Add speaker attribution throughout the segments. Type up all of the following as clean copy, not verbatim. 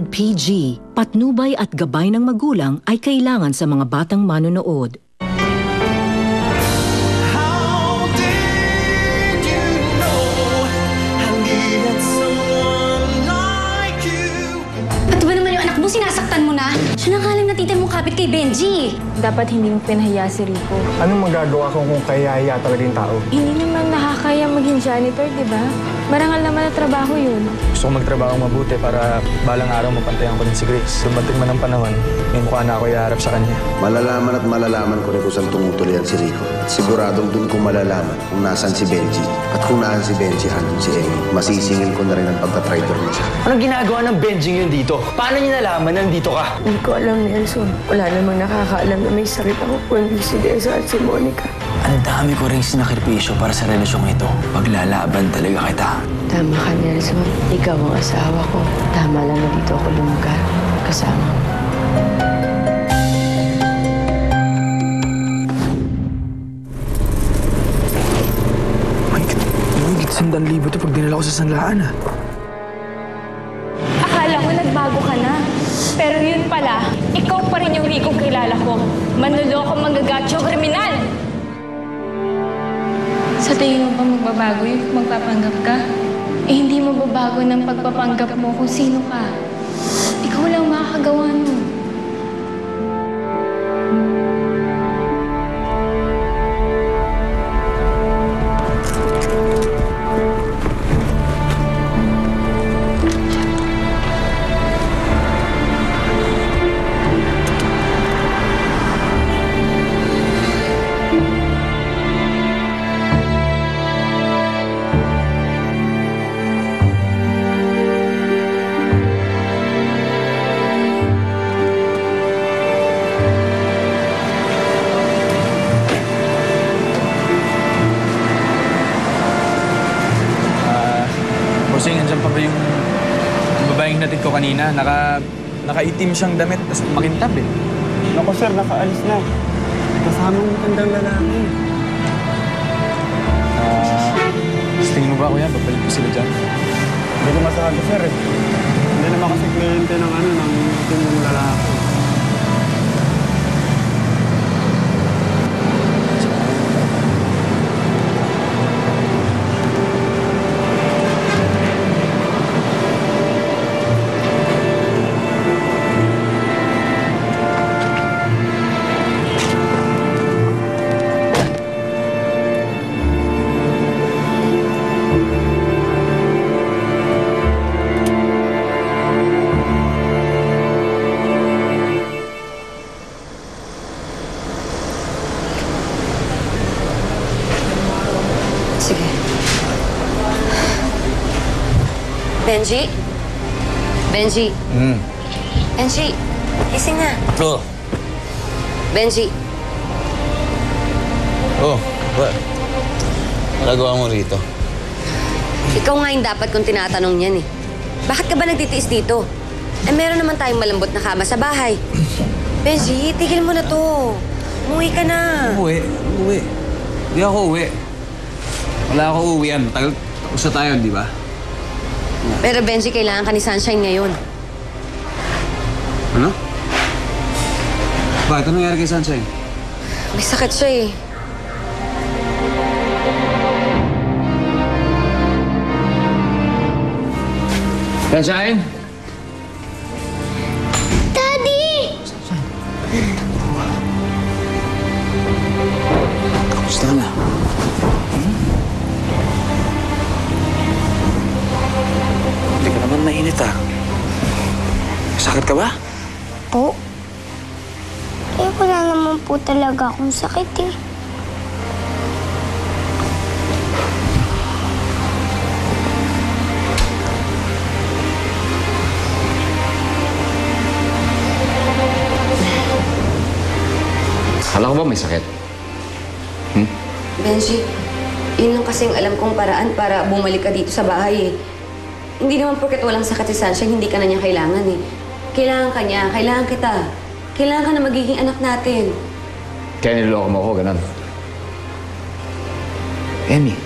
Speaker 1: PG, patnubay at gabay ng magulang ay kailangan sa mga batang manonood.
Speaker 2: Sinasaktan mo na? Siya na nga lang natitira mong kapit kay Benji.
Speaker 3: Dapat hindi mo pinahiya si Rico.
Speaker 4: Anong magagawa ko kung kaya talaga yung tao?
Speaker 3: Hindi naman nakakaya maging janitor, di ba? Marangal naman na trabaho yun.
Speaker 4: Gusto ko magtrabaho mabuti para balang araw mapantayan ko din si Grace. Dumating man ang panahon, may mukha na ako iharap sa kanya.
Speaker 5: Malalaman at malalaman ko rin kung saan tumutuloy ang si Rico. At siguradong dun ko malalaman kung nasan si Benji. At kung naan si Benji, andun si Amy. Masisingil ko na rin ang pagka-traitor niya sa akin.
Speaker 6: Anong ginagawa ng Benji yun dito? Paano niya nalaman nandito ka?
Speaker 7: Hindi ko alam, Nelson. Wala namang nakakaalam na may sakit ako kundi si Deza at si Monica.
Speaker 6: Ang dami ko ring sinakripisyo para sa relasyong ito. Paglalaban talaga kita.
Speaker 7: Tama ka, Nelson. Ikaw ang asawa ko. Tama lang na dito ako lumugar. Kasama mo.
Speaker 4: Mahigit 100,000 ito pag dinala ko sa sanlaan, ha?
Speaker 3: Akala ko nagbago ka na. Pero yun pala, ikaw pa rin yung Rico kilala ko. Manloloko, manggagacho, kriminal! Sa tingin mo ba magbabago yun kung magpapanggap ka? Eh hindi mo babago ng pagpapanggap mo kung sino ka. Ikaw lang makakagawa nun.
Speaker 8: Bossing, andyan pa ba yung babaeng natin ko kanina? Nakaitim siyang damit, tapos makintab eh.
Speaker 4: Naku sir, nakaalis na. Kasamang matandang lalaki.
Speaker 8: Tingin mo ba, kuya? Babalik ko sila dyan?
Speaker 4: Hindi ko masabi sir eh. Hindi naman kasi kliyente ng ng lalaki.
Speaker 2: Sige. Benji? Benji? Benji, gising na.
Speaker 8: Oo.
Speaker 2: Benji.
Speaker 8: Oh, ba? Nagawa mo rito?
Speaker 2: Ikaw nga yung dapat kong tinatanong yan eh. Bakit ka ba nagtitiis dito? Eh meron naman tayong malambot na kama sa bahay. Benji, tigil mo na to. Umuwi ka na.
Speaker 8: Uwi. Hindi ako uwi. Wala ako uwian. Tapos na tayo, di ba?
Speaker 2: Pero Benji, kailangan ka ni Sunshine ngayon.
Speaker 8: Ano? Bakit? Ano nangyari kay Sunshine?
Speaker 2: May sakit siya eh.
Speaker 8: Sunshine?
Speaker 2: Daddy!
Speaker 6: Kamusta na? Hindi ka naman mainit ah. Sakit ka ba?
Speaker 9: Po? Eh, wala naman po talaga akong sakit eh.
Speaker 10: Akala ko ba may sakit?
Speaker 2: Benji, yun lang kasing alam kong paraan para bumalik ka dito sa bahay eh. Hindi naman porket walang sakit si Sunshine, hindi ka na niya kailangan eh. Kailangan ka niya, kailangan kita. Kailangan ka na magiging anak natin.
Speaker 10: Kaya niloloko mo ako, ganun. Emmy,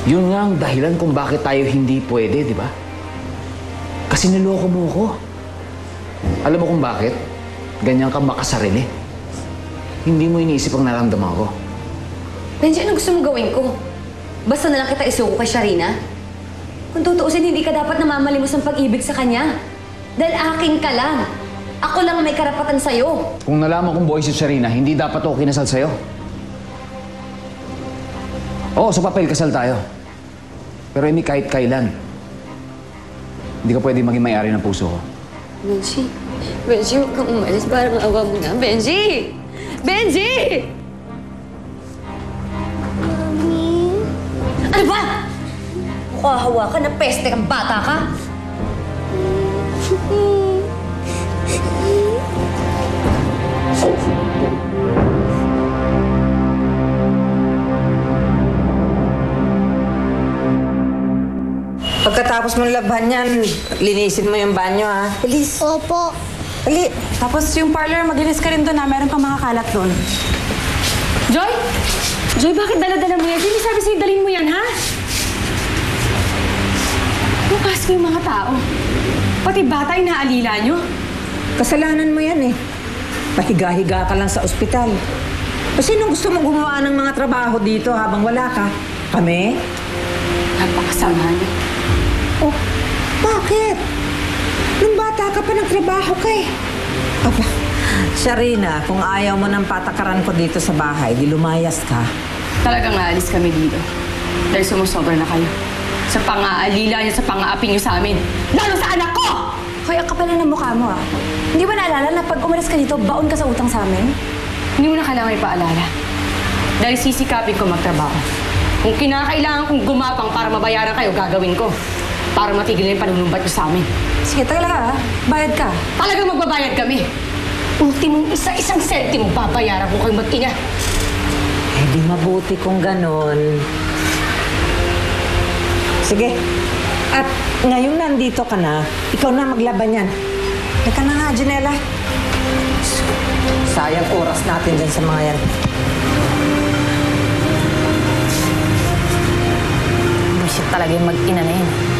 Speaker 10: yun nga ang dahilan kung bakit tayo hindi pwede, di ba? Kasi niloko mo ako. Alam mo kung bakit? Ganyan ka makasarili. Hindi mo iniisip ang nararamdaman ko.
Speaker 2: Benji, ano gusto mong gawin ko? Basta na lang kita isuko kay Sharina? Kung tutuusin, hindi ka dapat namamalimos ang pag-ibig sa kanya. Dahil akin ka lang. Ako lang ang may karapatan sa'yo.
Speaker 10: Kung nalaman kong boy si Sharina, hindi dapat ako kinasal sa'yo. Oo, sa papel kasal tayo. Pero Amy, kahit kailan, hindi ka pwede maging may-ari ng puso ko.
Speaker 2: Benji, huwag kang umalis. Parang awa mo na. Benji! Benji!
Speaker 9: Mami?
Speaker 2: Ano ba? Mukhahawa ka na peste kang bata ka?
Speaker 11: Pagkatapos mong labhan yan, linisin mo yung banyo, ha? Bilis.
Speaker 9: Opo.
Speaker 11: Dali.
Speaker 12: Tapos yung parlor, maglinis ka rin doon, ha? Meron pang mga kalat doon. Joy? Joy, bakit dala-dala mo yan? Hindi sabi sa'yo, dalhin mo yan, ha? Bukas ko yung mga tao. Pati bata, inaalila nyo.
Speaker 11: Kasalanan mo yan, eh. Pahiga-higa ka lang sa ospital. O sinong gusto mong gumawa ng mga trabaho dito habang wala ka? Kami?
Speaker 12: Napakasama niyo.
Speaker 11: Oh, bakit? Nung bata ka pa nagtrabaho ka eh. Aba, Sharina, kung ayaw mo ng patakaran ko dito sa bahay, di lumayas ka.
Speaker 12: Talagang aalis kami dito. Dahil sumusobra na kayo. Sa pang-aalila niyo, sa pang-aapi niyo sa amin. Lalo sa anak ko!
Speaker 3: Hoy, ang kapal na ng mukha mo, ah. Hindi ba naalala na pag umalis ka dito, baon ka sa utang sa amin?
Speaker 12: Hindi mo na kailangan ipaalala. Dahil sisikapin ko magtrabaho. Kung kinakailangan kong gumapang para mabayaran kayo, gagawin ko. Para matigil na yung panunumbat niyo sa amin.
Speaker 3: Sige, talaga, ah. Bayad ka.
Speaker 12: Talagang magbabayad kami. Ultimong isa-isang sentimo babayaran ko kayo mag-ina.
Speaker 11: Eh, di mabuti kung ganon. Sige. At ngayong nandito ka na, ikaw na maglaban yan. Teka na nga, Janela. Sayang oras natin dyan sa mga yan.
Speaker 3: Bullshit talaga yung mag-ina na yun.